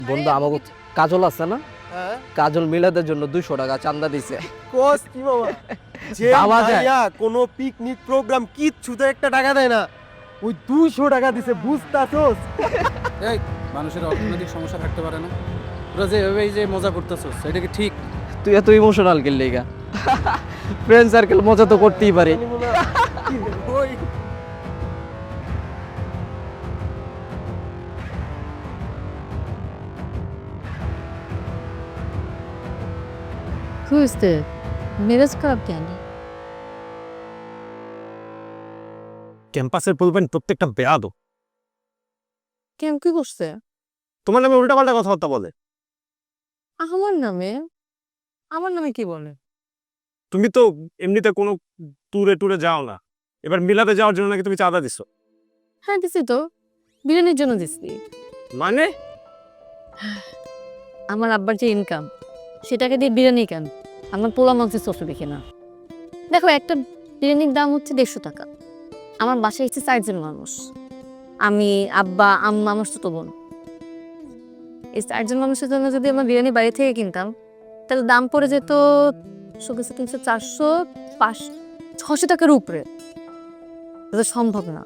বন্ধু আমাকে কাজল আছে না, হ্যাঁ কাজল মিলাদের জন্য 200 টাকা চান্দা দিছে। কোস কি বাবা যে বাবা যায়। ভাইয়া কোনো পিকনিক প্রোগ্রাম কিচ্ছুতে একটা টাকা দেয় না, ওই 200 টাকা দিছে, বুঝতাছোস? এই মানুষের অর্থনৈতিক সমস্যা থাকতে পারে না, তোরা যে এভাবে এই যে মজা করতেছস এটা কি ঠিক? তুই এত ইমোশনাল কেন লেগা? ফ্রেন্ড সার্কেল মজা তো করতেই পারে। ওই Who's the মেজাজ খারাপ কেন? ক্যাম্পাসের বলবেন প্রত্যেকটা বেয়াদো কেন কি করছে? তোমার নামে উল্টাপাল্টা কথাবার্তা বলে। আমার নামে? আমার নামে কি বলে? তুমি তো এমনিতে কোনো ট্যুরে ট্যুরে যাও না, এবার মিলাতে যাওয়ার জন্য নাকি তুমি চাঁদা দিছো। হ্যাঁ দিছি তো, বিরিয়ানির জন্য দিছি। মানে আমার আব্বার যে ইনকাম সেটাকে দিয়ে বিরিয়ানি কেন? আমার পোলা মাংসের চোখে দেখে না। দেখো একটা বিরিয়ানির দাম হচ্ছে 150 টাকা। আমার বাসায় এসেছে 4 জন মানুষ, আমি, আব্বা, আম্মা, আমার ছোট বোন। এই 4 জন মানুষের জন্য যদি আমরা বিরিয়ানি বাড়ি থেকে কিনতাম তাহলে দাম পড়ে যেত 100, 300, 400, 500, 600 টাকার উপরে। এটা তো সম্ভব না।